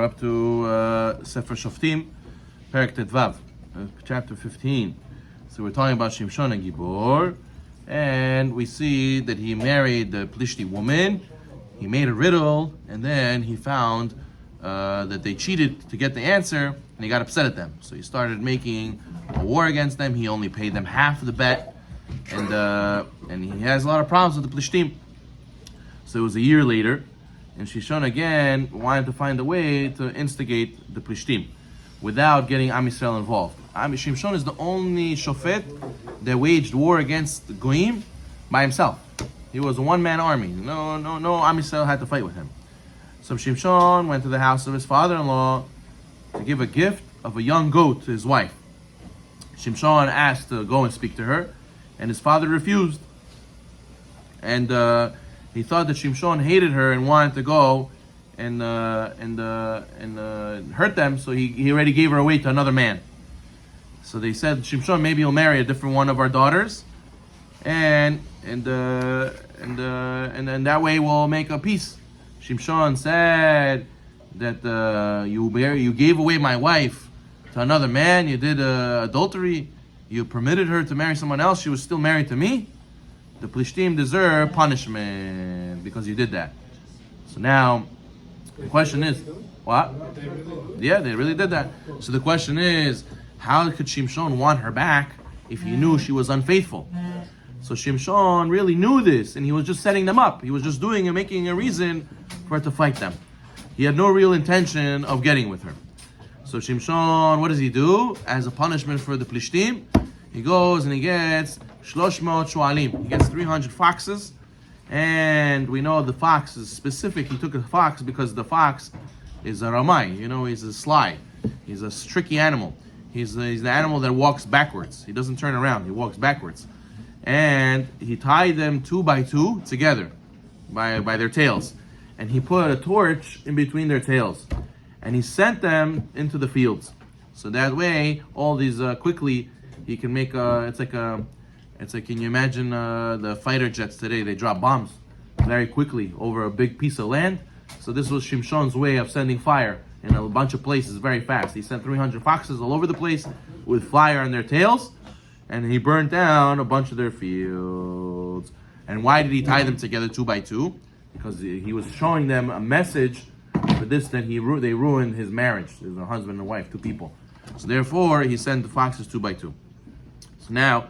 Up to Sefer Shoftim, Perek Tetvav, chapter 15. So we're talking about Shimshon and Gibor, and we see that he married the Plishti woman. He made a riddle, and then he found that they cheated to get the answer, and he got upset at them. So he started making a war against them. He only paid them half of the bet, and he has a lot of problems with the Plishtim. So it was a year later, and Shimshon again wanted to find a way to instigate the Plishtim without getting Am Yisrael involved. Shimshon is the only Shofet that waged war against the Goyim by himself. He was a one-man army. No Am Yisrael had to fight with him. So Shimshon went to the house of his father-in-law to give a gift of a young goat to his wife. Shimshon asked to go and speak to her, and his father refused. And he thought that Shimshon hated her and wanted to go and hurt them, so he already gave her away to another man. So they said, Shimshon, maybe you'll marry a different one of our daughters, and that way we'll make a peace. Shimshon said that you gave away my wife to another man. You did adultery. You permitted her to marry someone else. She was still married to me. The Plishtim deserve punishment because you did that. So now, the question is, what? Yeah, they really did that. So the question is, how could Shimshon want her back if he knew she was unfaithful? So Shimshon really knew this, and he was just setting them up. He was just doing and making a reason for her to fight them. He had no real intention of getting with her. So Shimshon, what does he do? As a punishment for the Plishtim, he goes and he gets 300 shualim. He gets 300 foxes, and we know the fox is specific. He took a fox because the fox is a ramai. He's a sly. He's a tricky animal. He's the animal that walks backwards. He doesn't turn around. He walks backwards. And he tied them 2 by 2 together by their tails. And he put a torch in between their tails. And he sent them into the fields. So that way, all these quickly, he can make it's like, can you imagine the fighter jets today? They drop bombs very quickly over a big piece of land. So this was Shimshon's way of sending fire in a bunch of places very fast. He sent 300 foxes all over the place with fire on their tails, and he burned down a bunch of their fields. And why did he tie them together 2 by 2? Because he was showing them a message for this, that they ruined his marriage. There's a husband and wife, 2 people. So therefore, he sent the foxes 2 by 2. So now,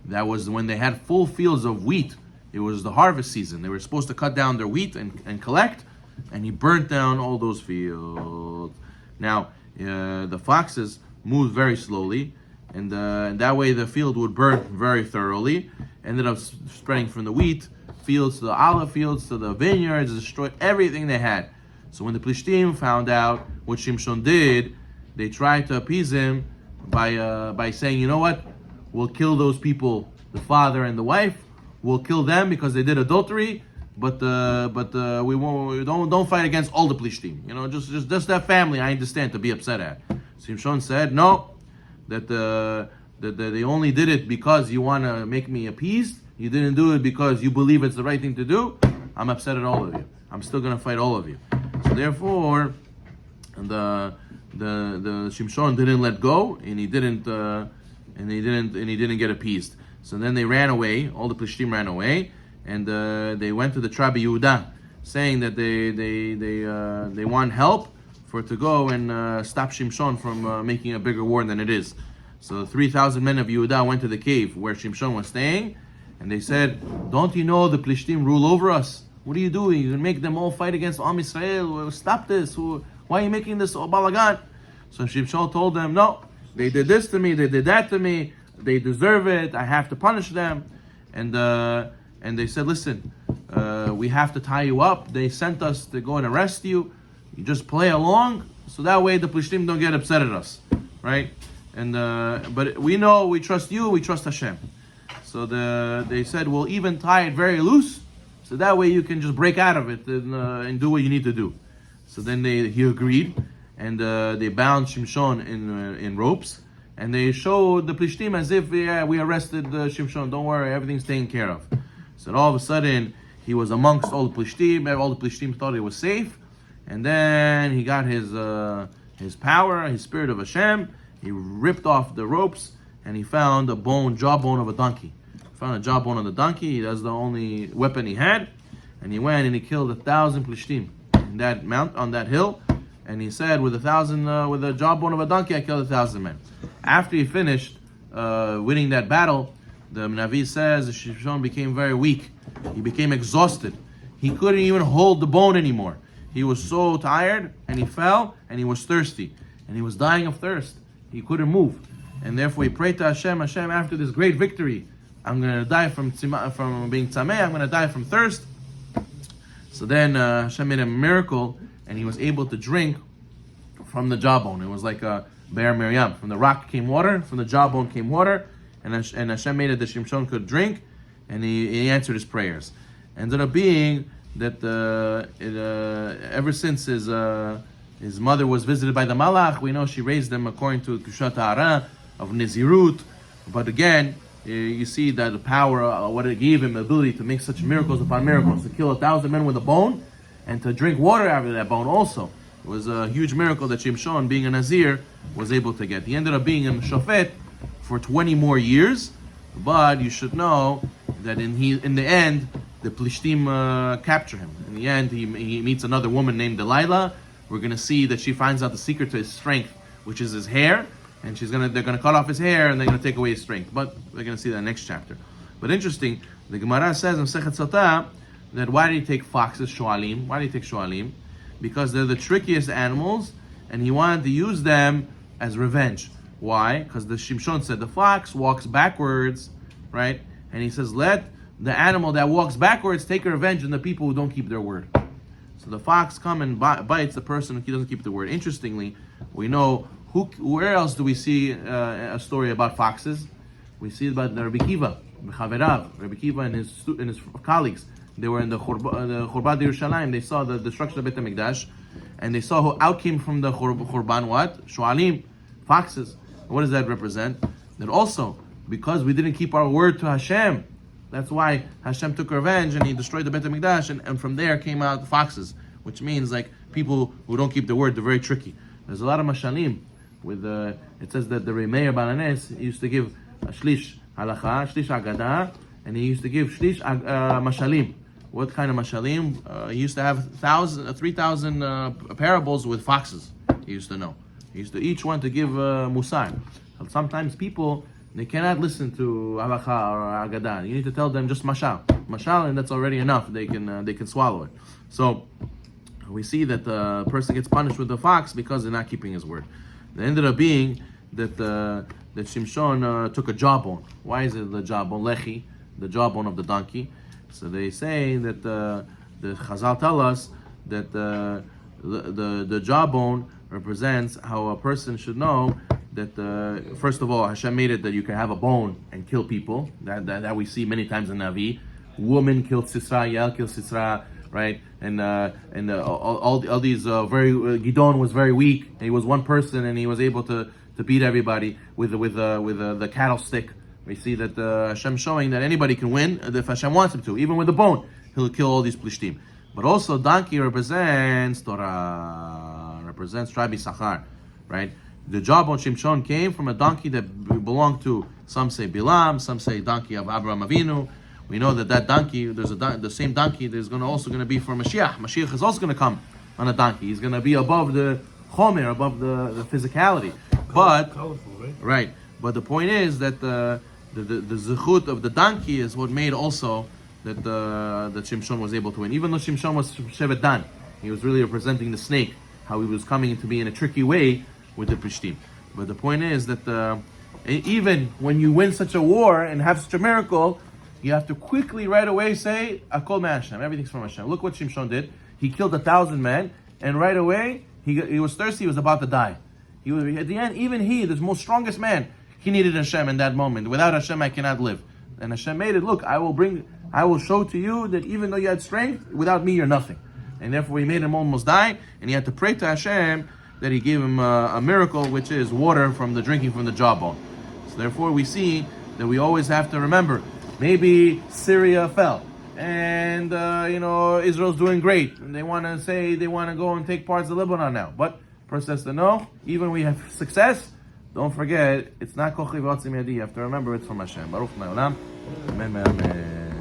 that was when they had full fields of wheat. It was the harvest season. They were supposed to cut down their wheat and collect, and he burnt down all those fields. Now, the foxes moved very slowly, and that way the field would burn very thoroughly. Ended up spreading from the wheat fields to the olive fields to the vineyards, destroyed everything they had. So when the Plishtim found out what Shimshon did, they tried to appease him by saying, you know what? We'll kill those people, the father and the wife. We'll kill them because they did adultery, but we won't. Don't fight against all the Plishtim. Just that family. I understand to be upset at. Shimshon said no, that they only did it because you want to make me appeased. You didn't do it because you believe it's the right thing to do. I'm upset at all of you. I'm still gonna fight all of you. So therefore, the Shimshon didn't let go, and he didn't get appeased. So then they ran away. All the Plishtim ran away, and they went to the tribe of Yehuda, saying that they want help to go and stop Shimshon from making a bigger war than it is. So 3,000 men of Yehuda went to the cave where Shimshon was staying, and they said, "Don't you know the Plishtim rule over us? What are you doing? You make them all fight against Am Yisrael. Stop this. Why are you making this balagan?" So Shimshon told them, "No, they did this to me. They did that to me. They deserve it. I have to punish them." And they said, "Listen, we have to tie you up. They sent us to go and arrest you. You just play along, so that way the Plishtim don't get upset at us, right? And but we know, we trust you. We trust Hashem." So they said, "We'll even tie it very loose, so that way you can just break out of it and do what you need to do." So then he agreed, and they bound Shimshon in ropes, and they showed the Plishtim as if, yeah, we arrested Shimshon. Don't worry, everything's taken care of. So all of a sudden, he was amongst all the Plishtim. All the Plishtim thought it was safe, And then he got his power, his spirit of Hashem. He ripped off the ropes, and he found a jawbone of a donkey. He found a jawbone of the donkey. That's the only weapon he had. And he went and he killed 1,000 plishtim in that mount, on that hill. And he said, with a jawbone of a donkey, I killed 1,000 men. After he finished winning that battle, the Navi says Shimshon became very weak. He became exhausted. He couldn't even hold the bone anymore. He was so tired, and he fell, and he was thirsty. And he was dying of thirst. He couldn't move. And therefore he prayed to Hashem, after this great victory, I'm going to die from being tzameh, I'm going to die from thirst. So then Hashem made a miracle, and he was able to drink from the jawbone. It was like a Be'er Miriam. From the rock came water, from the jawbone came water, and Hashem made it that Shimshon could drink, and he answered his prayers. Ended up being that ever since his mother was visited by the Malach, we know she raised them according to Kushat Ha'ara of Nizirut. But again, you see that the power, what it gave him, the ability to make such miracles upon miracles, to kill 1,000 men with a bone, and to drink water out of that bone also. It was a huge miracle that Shimshon, being a Nazir, was able to get. He ended up being a Shofet for 20 more years, but you should know that in the end, the Plishtim capture him. In the end, he meets another woman named Delilah. We're going to see that she finds out the secret to his strength, which is his hair, and they're going to cut off his hair, and they're going to take away his strength. But we're going to see that next chapter. But interesting, the Gemara says in Sechet Sotah that why did he take foxes, shoalim? Why did he take shoalim? Because they're the trickiest animals, and he wanted to use them as revenge. Why? Because the Shimshon said the fox walks backwards, right? And he says, let the animal that walks backwards take revenge on the people who don't keep their word. So the fox comes and bites the person who doesn't keep the word. Interestingly, we know where else do we see a story about foxes? We see about Rabbi Kiva, Rabbi Kiva and his colleagues. They were in the Churban Yerushalayim. They saw the destruction of Beit HaMikdash, and they saw who out came from the Churban what? Shoalim, foxes. What does that represent? That also, because we didn't keep our word to Hashem, that's why Hashem took revenge and he destroyed the Beit HaMikdash, and from there came out the foxes, which means like people who don't keep the word, they're very tricky. There's a lot of mashalim. It says that the Remeir Balanes used to give a shlish halacha, shlish agada, and he used to give shlish mashalim. What kind of mashalim? He used to have 3,000 parables with foxes. He used to know. He used to each one to give musar. Sometimes people, they cannot listen to halacha or agada. You need to tell them just mashal, and that's already enough. They can swallow it. So we see that the person gets punished with the fox because they're not keeping his word. It ended up being that Shimshon took a jawbone. Why is it the jawbone? Lechi, the jawbone of the donkey. So they say that the Chazal tell us that the jawbone represents how a person should know that first of all, Hashem made it that you can have a bone and kill people. That we see many times in Navi. Woman killed Sisra, Yael killed Sisra, right? And all these Gidon was very weak. And he was one person, and he was able to beat everybody with the cattle stick. We see that Hashem showing that anybody can win if Hashem wants him to. Even with the bone, he'll kill all these plishtim. But also, donkey represents Torah, represents Tribe Yisachar, right? The jawbone Shimshon came from a donkey that belonged to, some say Bilam, some say donkey of Abraham Avinu. We know that donkey, the same donkey, there's also going to be for Mashiach. Mashiach is also going to come on a donkey. He's going to be above the chomer, above the physicality. But colorful, right? But the point is that the zechut of the donkey is what made also that Shimshon was able to win. Even though Shimshon was Shevet Dan, he was really representing the snake, how he was coming to be in a tricky way with the Plishtim. But the point is that even when you win such a war and have such a miracle, you have to quickly right away say, Akol Hashem, everything's from Hashem. Look what Shimshon did. He killed 1,000 men, and right away, he was thirsty, he was about to die. He was, at the end, even he, the most strongest man, he needed Hashem in that moment. Without Hashem, I cannot live. And Hashem made it, look, I will show to you that even though you had strength, without me, you're nothing. And therefore, he made him almost die, and he had to pray to Hashem that he gave him a miracle, which is water from the drinking from the jawbone. So therefore, we see that we always have to remember, maybe Syria fell. and Israel's doing great, and they want to go and take parts of Lebanon now. But person has to know, even when we have success, don't forget, it's not kochi v'atzim yadi. You have to remember it's from Hashem. Baruch Me'olam. Amen.